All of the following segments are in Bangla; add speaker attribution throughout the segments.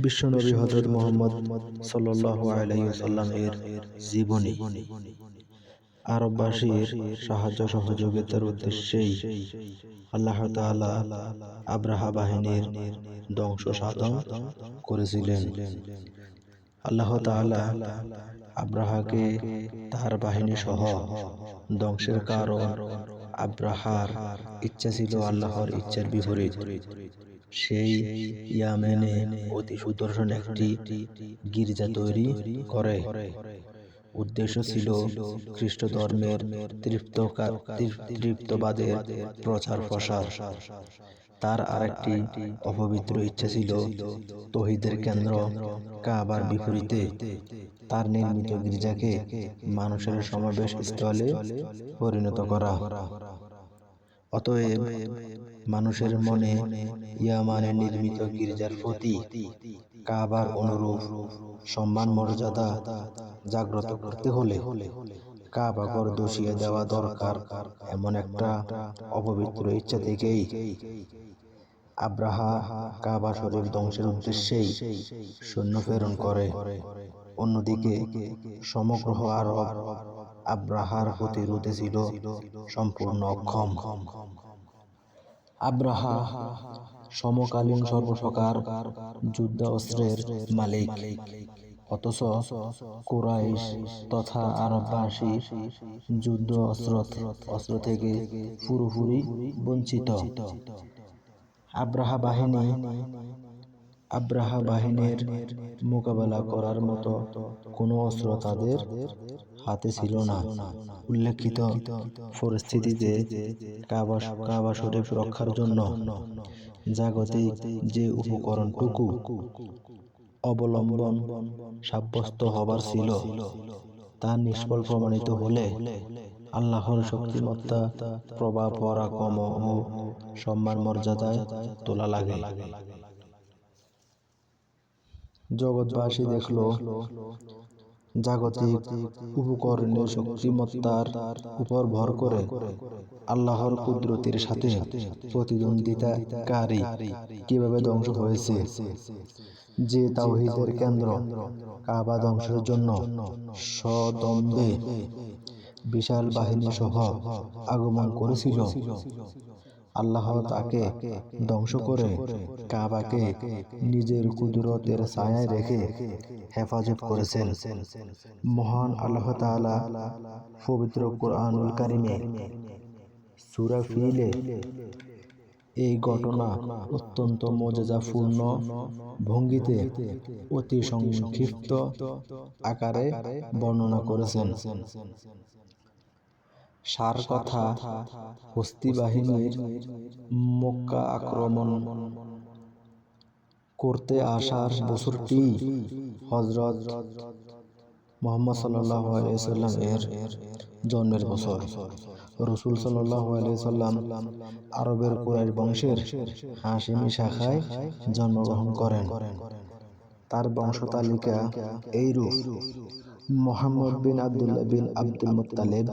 Speaker 1: বিশ্বনবী হযরত মুহাম্মদ সাল্লাল্লাহু আলাইহি ওয়াসাল্লাম এর জীবনী। আরববাসীর সাহায্য সহযোগিতার উদ্দেশ্যেই আল্লাহ তাআলা আব্রাহা বাহিনীর ধ্বংস সাধন করেছিলেন। আল্লাহ তাআলা আব্রাহাকে তার বাহিনী সহ ধ্বংসের কারণ আব্রাহার ইচ্ছা ছিল আল্লাহর ইচ্ছার বিপরীত। সেই ইয়ামেনে অতি সুদর্শন একটি গির্জা তৈরি করে। উদ্দেশ্য ছিল খ্রিস্ট ধর্মের তৃপ্তবাদের প্রচার প্রসার। তার আরেকটি অপবিত্র ইচ্ছা ছিল তৌহিদের কেন্দ্র কাবার বিপরীতে তার নির্মিত গির্জাকে মানুষের সমাবেশ স্থলে পরিণত করা। অতএব মানুষের মনে ইয়ামানে নির্মিত গির্জার প্রতি কাবার অনুরূপ সম্মান মর্যাদা জাগ্রত করতে হলে কাবা ঘর ধসিয়ে দেওয়া দরকার, এমন একটা অপবিত্র ইচ্ছা থেকেই আব্রাহা কাবা শরীফ ধ্বংসের উদ্দেশ্যেই সৈন্য প্রেরণ করে। অন্যদিকে সমগ্র আরব আব্রাহার প্রতিরোধে ছিল সম্পূর্ণ অক্ষম। আব্রাহা সমকালীন সর্বপ্রকার যুদ্ধাস্ত্রের মালিক, অথচ কুরাইশ তথা আরববাসী যুদ্ধ অস্ত্র থেকে পুরোপুরি বঞ্চিত। আব্রাহা বাহিনীর মোকাবেলা করার মতো কোনো অস্ত্র তাদের হাতে ছিল না। উল্লেখিত পরিস্থিতিতে কাবা শরীফ রক্ষার জন্য জাগতিক যে উপকরণটুকু অবলম্বন সাব্যস্ত হবার ছিল তা নিষ্ফল প্রমাণিত হলে আল্লাহর শক্তিমত্তা, প্রভাব, পরাক্রম ও সম্মান মর্যাদায় তোলা লাগে। জগৎবাসী দেখল জাগতিক উপকরণের শক্তিমত্তার উপর ভর করে আল্লাহর কুদরতের সাথে প্রতিদ্বন্দ্বিতাকারী কিভাবে ধ্বংস হয়েছে। যে তাওহীদের কেন্দ্র কাবা ধ্বংসের জন্য সদ্বন্দ্বে বিশাল বাহিনী সহ আগমন করেছিল, আল্লাহ তাকে ধ্বংস করে কাবাকে নিজের কুদরতের ছায়ায় রেখে হেফাজত করেছেন। মহান আল্লাহ তাআলা পবিত্র কুরআনুল কারীমে সূরা ফিলে এই ঘটনা অত্যন্ত মর্যাদাপূর্ণ ভঙ্গিতে অতি সংক্ষিপ্ত আকারে বর্ণনা করেছেন। সার কথা, হস্তি বাহিনীর মক্কা আক্রমণ করতে আসার বছরটি হযরত মুহাম্মদ সাল্লাল্লাহু আলাইহি ওয়াসাল্লাম এর জন্মের বছর। রাসূল সাল্লাল্লাহু আলাইহি ওয়াসাল্লাম আরবের কুরাইশ বংশের হাশিমি শাখায় জন্মগ্রহণ করেন। তার বংশতালিকা এইরূপ: মুহাম্মদ বিন আব্দুল্লাহ বিন আব্দুল মুত্তালিব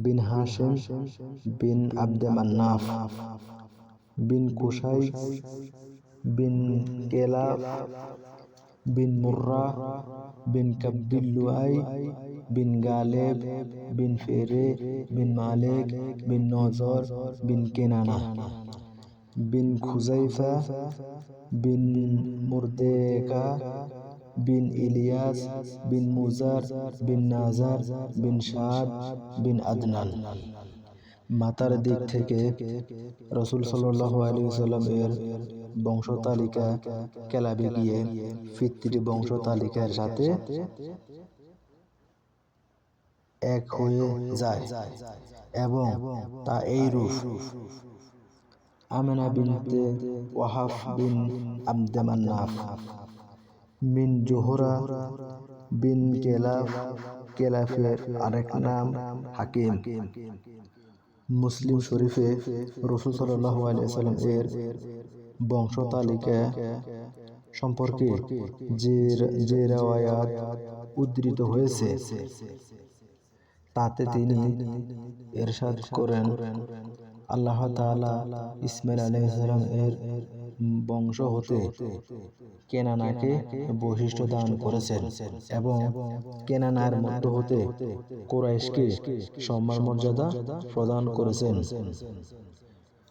Speaker 1: বিন হাশিম বিন আব্দে মান্নাফ বিন কুসাই বিন কেলাব বিন মুররা বিন কাব বিন লুআই বিন গালেব বিন ফেরে বিন মালিক বিন নজর বিন কেনানা বিন খুজাইফা বিন মুরদেকা বিন ইলিয়াস বিন মুজার বিন নাজার বিন শাদ বিন আদনান। মাতার দিক থেকে রাসূল সাল্লাল্লাহু আলাইহি ওয়াসাল্লাম এর বংশতালিকা কেলাবে গিয়ে পিতৃ বংশতালিকার সাথে এক হয়ে যায় এবং তা এইরূপ: আমেনা বিনতে ওয়াহাব বিন আব্দে মান্নাফ মিন জোহরা বিন কেলাব, কেলাফের আরেক নাম হাকিম। মুসলিম শরীফে রাসূল সাল্লাল্লাহু আলাইহি ওয়াসাল্লাম এর বংশতালিকা সম্পর্কে যে রওয়ায়াত উদ্ধৃত হয়েছে তাতে তিনি ইরশাদ করেন, আল্লাহ তাআলা ইসমাঈল আলাইহিস সালাম এর বংশ হতে কেনানাকে বৈশিষ্ট্য দান করেছেন এবং কেনানার মধ্য হতে কুরাইশকে সম্মান মর্যাদা প্রদান করেছেন।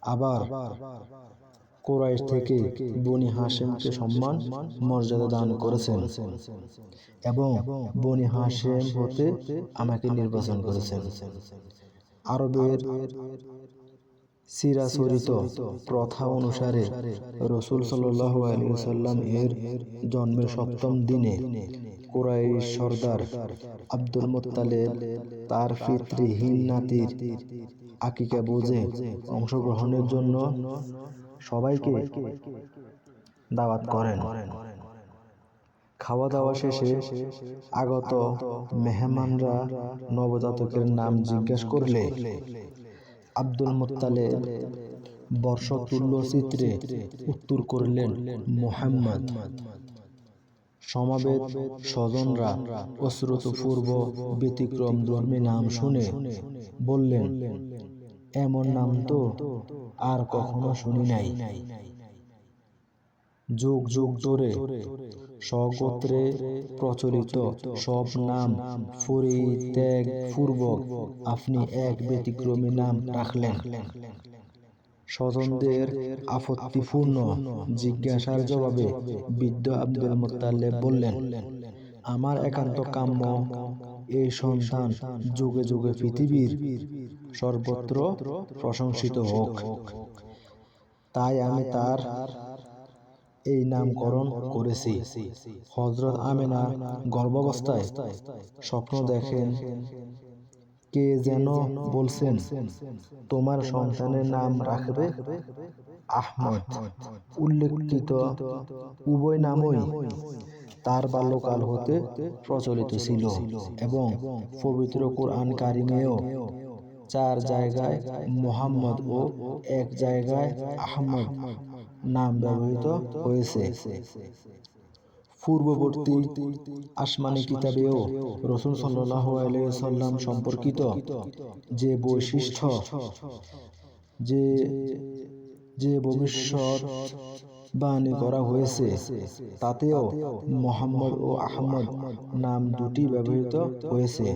Speaker 1: আবার কুরাইশ থেকে বনি হাশেমকে সম্মান মর্যাদা দান করেছেন এবং বনি হাশেম হতে আমাকে নির্বাচন করেছেন। আরবের চিরাচরিত প্রথা অনুসারে রাসূল সাল্লাল্লাহু আলাইহি ওয়াসাল্লাম এর জন্মের 7ম দিনে কুরাইশ সর্দার আব্দুল মুত্তালিব তার পিতৃহীন নাতির আকিকা ভোজে অংশগ্রহণের জন্য সবাইকে দাওয়াত করেন। খাওয়া দাওয়া শেষে আগত মেহমানরা নবজাতকের নাম জিজ্ঞাসা করলে আব্দুল মুত্তালিব বর্ষতুল্য চিত্রে উত্তর করলেন, মুহাম্মদ। সমাবেত স্বজনরা অশ্রুতপূর্ব ব্যতিক্রমধর্মী নাম শুনে বললেন, এমন নাম তো আর কখনো শুনি নাই। যুগ যুগ ধরে স্বগোত্রে প্রচলিত সব নাম পরিত্যাগ পূর্বক আপনি এক ব্যতিক্রমী নাম রাখলেন। স্বজনদের আপত্তিপূর্ণ জিজ্ঞাসার জবাবে বৃদ্ধ আব্দুল মুত্তালিব বললেন, আমার একান্ত কাম্য এই সন্তান যুগে যুগে পৃথিবীর সর্বত্র প্রশংসিত হোক, তাই আমি তার এই নামকরণ করেছি। হযরত আমিনা গর্ভাবস্থায় স্বপ্ন দেখেন, কে যেন বলছেন, তোমার সন্তানের নাম রাখবে আহমদ। উল্লেখিত উভয় নামই তার বাল্যকাল হতে প্রচলিত ছিল এবং পবিত্র কোরআন কারিমেও 4 জায়গায় মুহাম্মদ ও 1 জায়গায় আহমদ নাম ব্যবহৃত হয়েছে। পূর্ববর্তী আসমানি কিতাবেও রাসূল সাল্লাল্লাহু আলাইহি ওয়াসাল্লাম সম্পর্কিত যে বৈশিষ্ট্য যে ভবিষ্যদ্বাণী করা হয়েছে তাতেও মুহাম্মদ ও আহমদ নাম দুটি ব্যবহৃত হয়েছে।